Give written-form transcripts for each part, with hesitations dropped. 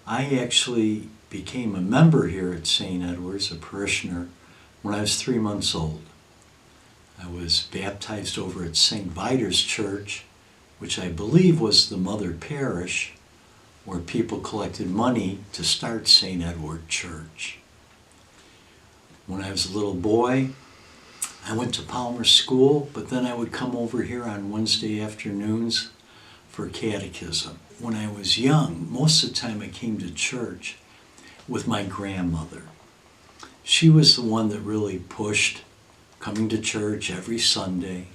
I actually became a member here at St. Edward's, a parishioner, when I was 3 months old. I was baptized over at St. Vitus's Church, which I believe was the mother parish, where people collected money to start St. Edward Church. When I was a little boy, I went to Palmer School, but then I would come over here on Wednesday afternoons for catechism. When I was young, most of the time I came to church with my grandmother. She was the one that really pushed coming to church every Sunday.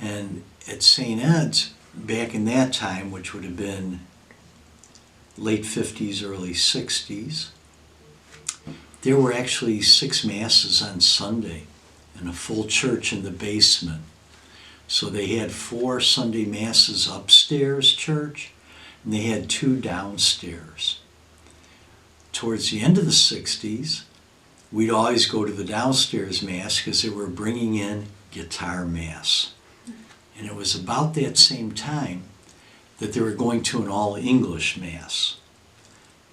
And at St. Ed's, back in that time, which would have been late 50s, early 60s, there were actually 6 masses on Sunday and a full church in the basement. So they had 4 Sunday masses upstairs church, and they had 2 downstairs. Towards the end of the 60s, we'd always go to the downstairs mass because they were bringing in guitar mass. And it was about that same time that they were going to an all-English mass.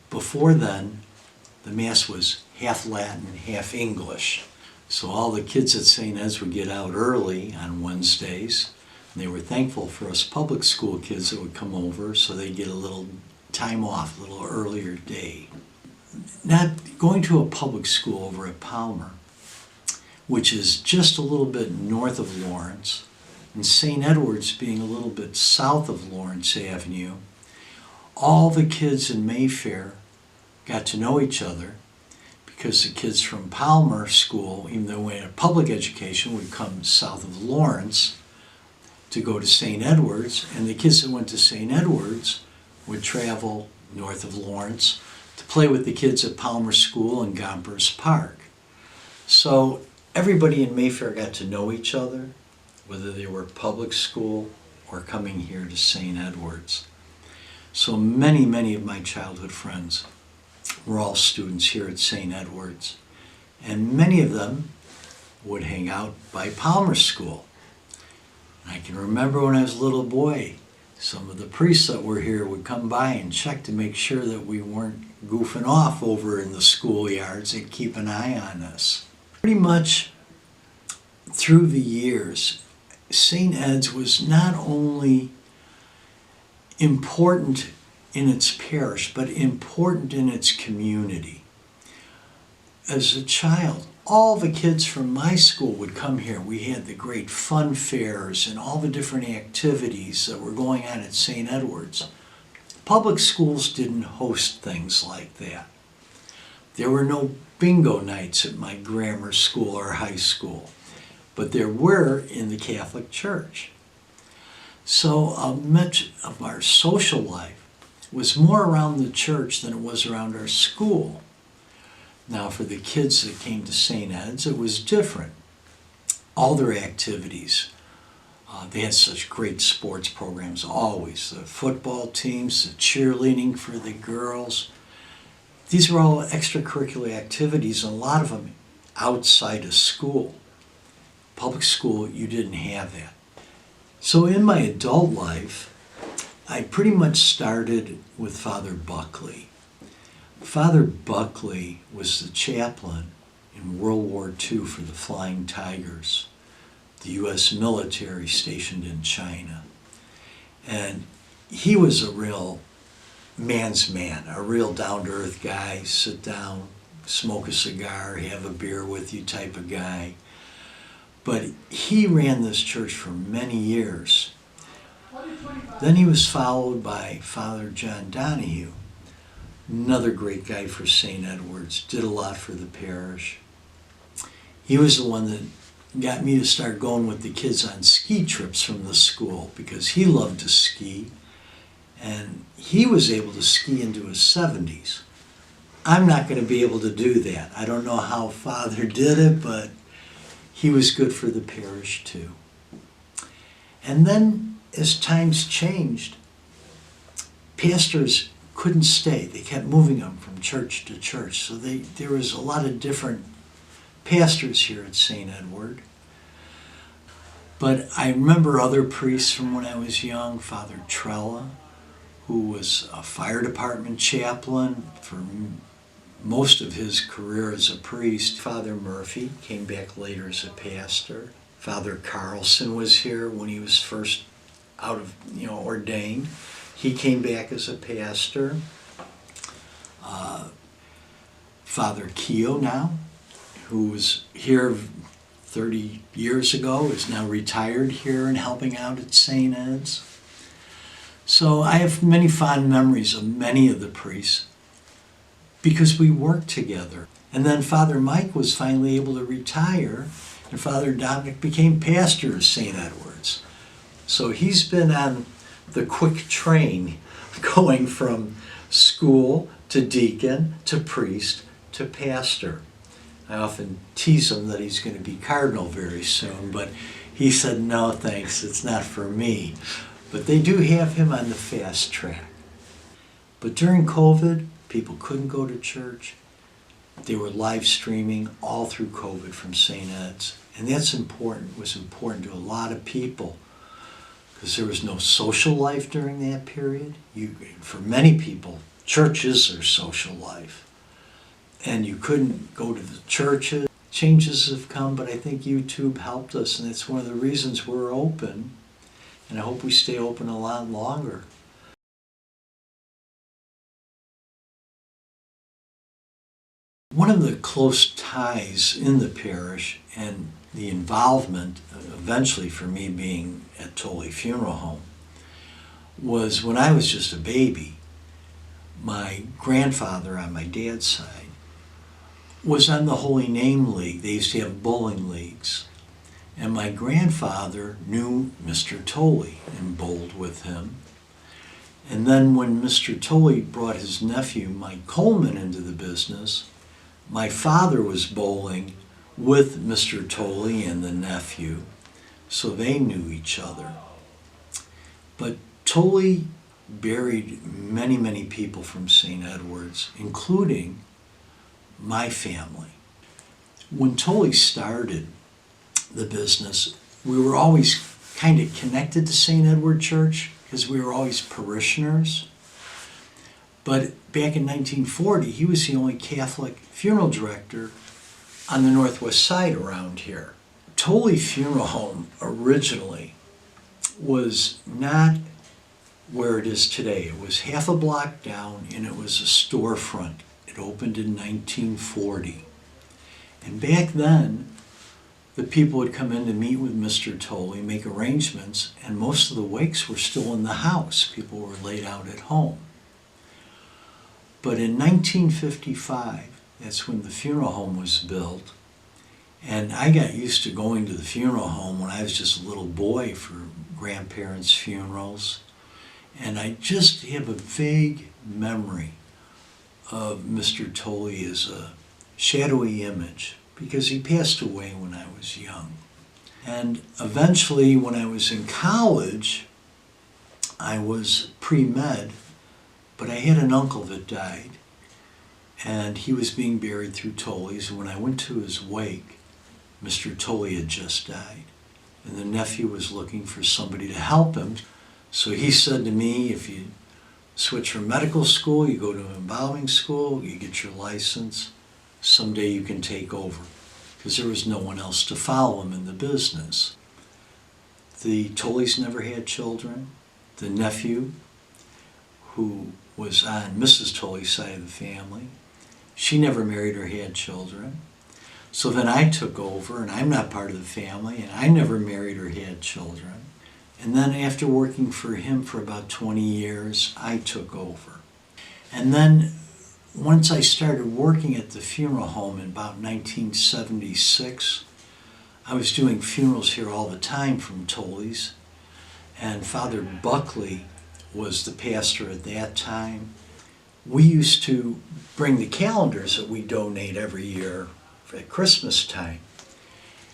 Before then, the mass was half Latin, half English. So all the kids at St. Ed's would get out early on Wednesdays, and they were thankful for us public school kids that would come over so they'd get a little time off, a little earlier day. Not going to a public school over at Palmer, which is just a little bit north of Lawrence, and St. Edward's being a little bit south of Lawrence Avenue, all the kids in Mayfair got to know each other because the kids from Palmer School, even though we had a public education, would come south of Lawrence to go to St. Edward's, and the kids that went to St. Edward's would travel north of Lawrence to play with the kids at Palmer School and Gompers Park. So everybody in Mayfair got to know each other, whether they were public school or coming here to St. Edward's. So many of my childhood friends were all students here at St. Edward's, and many of them would hang out by Palmer School. And I can remember when I was a little boy, some of the priests that were here would come by and check to make sure that we weren't goofing off over in the schoolyards and keep an eye on us. Pretty much through the years, St. Ed's was not only important in its parish, but important in its community. As a child, all the kids from my school would come here. We had the great fun fairs and all the different activities that were going on at St. Edward's. Public schools didn't host things like that. There were no bingo nights at my grammar school or high school, but there were in the Catholic Church. So much of our social life was more around the church than it was around our school. Now for the kids that came to St. Ed's, it was different. All their activities, they had such great sports programs always. The football teams, the cheerleading for the girls. These were all extracurricular activities, and a lot of them outside of school. Public school, you didn't have that. So in my adult life, I pretty much started with Father Buckley. Father Buckley was the chaplain in World War II for the Flying Tigers, the U.S. military stationed in China. And he was a real man's man, a real down-to-earth guy, sit down, smoke a cigar, have a beer with you type of guy. But he ran this church for many years. Then he was followed by Father John Donahue, another great guy for St. Edward's, did a lot for the parish. He was the one that got me to start going with the kids on ski trips from the school because he loved to ski, and he was able to ski into his 70s. I'm not going to be able to do that. I don't know how Father did it, but he was good for the parish too. And then as times changed, pastors couldn't stay. They kept moving them from church to church. So there was a lot of different pastors here at St. Edward. But I remember other priests from when I was young, Father Trella, who was a fire department chaplain for most of his career as a priest. Father Murphy came back later as a pastor. Father Carlson was here when he was first out of, ordained. He came back as a pastor. Father Keogh now, who was here 30 years ago, is now retired here and helping out at St. Ed's. So I have many fond memories of many of the priests because we worked together. And then Father Mike was finally able to retire, and Father Dominic became pastor of St. Edward's. So he's been on the quick train going from school to deacon to priest to pastor. I often tease him that he's going to be cardinal very soon, but he said, no thanks, it's not for me. But they do have him on the fast track. But during COVID, people couldn't go to church. They were live streaming all through COVID from St. Ed's. And that's important, was important to a lot of people because there was no social life during that period. For many people, church is their social life. And you couldn't go to the churches. Changes have come, but I think YouTube helped us, and it's one of the reasons we're open. And I hope we stay open a lot longer. One of the close ties in the parish and the involvement, eventually for me being at Tohle Funeral Home, was when I was just a baby. My grandfather on my dad's side was on the Holy Name League. They used to have bowling leagues. And my grandfather knew Mr. Tohle and bowled with him. And then when Mr. Tohle brought his nephew, Mike Coleman, into the business, my father was bowling with Mr. Tohle and the nephew, so they knew each other. But Tohle buried many, many people from St. Edward's, including my family. When Tohle started the business, we were always kind of connected to St. Edward Church because we were always parishioners. But back in 1940, he was the only Catholic funeral director on the northwest side around here. Tohle Funeral Home originally was not where it is today. It was half a block down, and it was a storefront. It opened in 1940. And back then, the people would come in to meet with Mr. Tohle, make arrangements, and most of the wakes were still in the house. People were laid out at home. But in 1955, that's when the funeral home was built, and I got used to going to the funeral home when I was just a little boy for grandparents' funerals, and I just have a vague memory of Mr. Tohle as a shadowy image because he passed away when I was young. And eventually, when I was in college, I was pre-med, but I had an uncle that died, and he was being buried through Tohle's. And when I went to his wake, Mr. Tohle had just died, and the nephew was looking for somebody to help him. So he said to me, if you switch from medical school, you go to embalming school, you get your license, someday you can take over, because there was no one else to follow him in the business. The Tohles never had children. The nephew, who was on Mrs. Tohle's side of the family, she never married or had children. So then I took over, and I'm not part of the family, and I never married or had children. And then after working for him for about 20 years, I took over. And then once I started working at the funeral home in about 1976, I was doing funerals here all the time from Tohle's, and Father Buckley was the pastor at that time. We used to bring the calendars that we donate every year at Christmas time.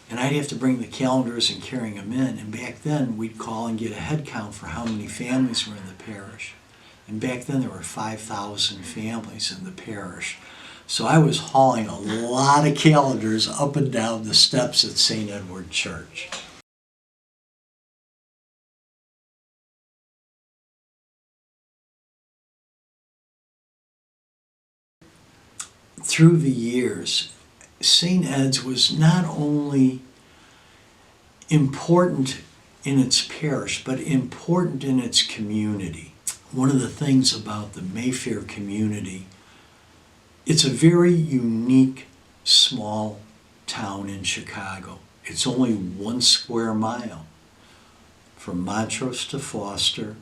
And I'd have to bring the calendars and carrying them in. And back then, we'd call and get a head count for how many families were in the parish. And back then, there were 5,000 families in the parish. So I was hauling a lot of calendars up and down the steps at St. Edward Church. through the years, St. Ed's was not only important in its parish, but important in its community. One of the things about the Mayfair community, it's a very unique, small town in Chicago. It's only 1 square mile from Montrose to Foster,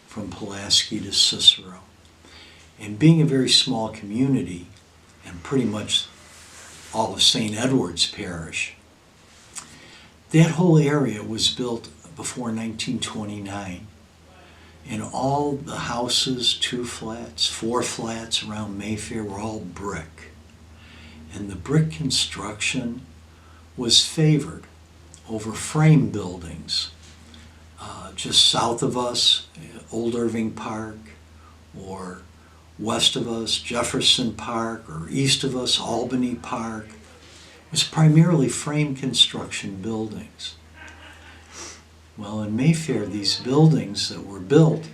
from Pulaski to Cicero. And being a very small community, and pretty much all of St. Edward's Parish, that whole area was built before 1929. And all the houses, 2 flats, 4 flats around Mayfair were all brick. And the brick construction was favored over frame buildings. Just south of us, Old Irving Park, or west of us, Jefferson Park, or east of us, Albany Park, was primarily frame construction buildings. Well, in Mayfair, these buildings that were built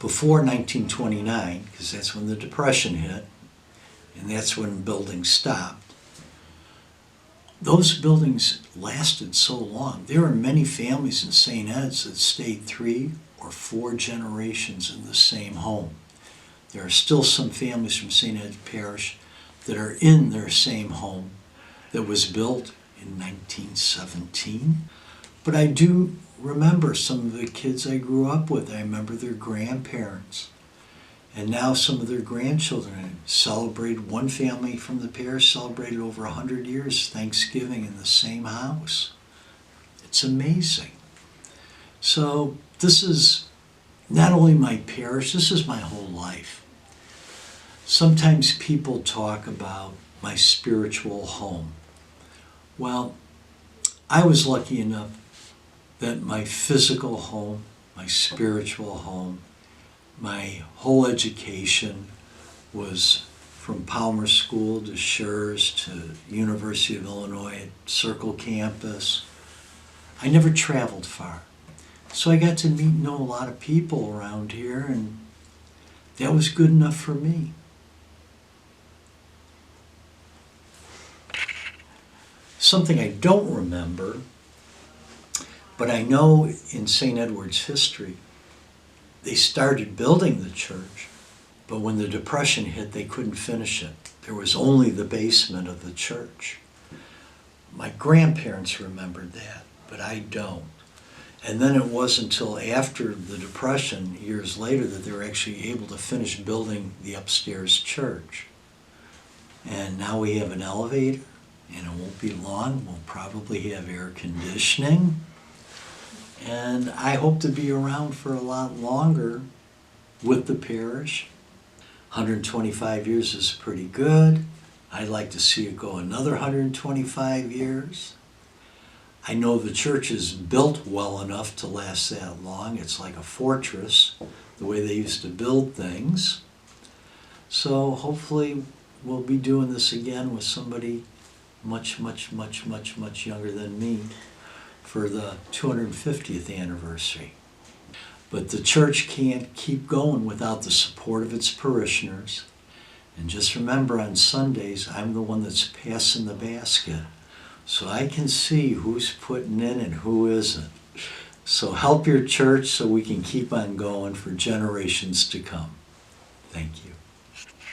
before 1929, because that's when the Depression hit, and that's when buildings stopped, those buildings lasted so long. There are many families in St. Ed's that stayed 3 or 4 generations in the same home. There are still some families from St. Ed's Parish that are in their same home that was built in 1917. But I do remember some of the kids I grew up with. I remember their grandparents. And now some of their grandchildren celebrated, one family from the parish celebrated over 100 years Thanksgiving in the same house. It's amazing. So this is not only my parish, this is my whole life. Sometimes people talk about my spiritual home. Well, I was lucky enough that my physical home, my spiritual home, my whole education was from Palmer School to Schurz to University of Illinois at Circle Campus. I never traveled far. So I got to meet and know a lot of people around here, and that was good enough for me. Something I don't remember, but I know in St. Edward's history, they started building the church, but when the Depression hit, they couldn't finish it. There was only the basement of the church. My grandparents remembered that, but I don't. And then it wasn't until after the Depression, years later, that they were actually able to finish building the upstairs church. And now we have an elevator, and it won't be long. We'll probably have air conditioning. And I hope to be around for a lot longer with the parish. 125 years is pretty good. I'd like to see it go another 125 years. I know the church is built well enough to last that long. It's like a fortress, the way they used to build things. So hopefully we'll be doing this again with somebody much, much, much, much, much younger than me for the 250th anniversary. But the church can't keep going without the support of its parishioners. And just remember, on Sundays, I'm the one that's passing the basket. So I can see who's putting in and who isn't. So help your church so we can keep on going for generations to come. Thank you.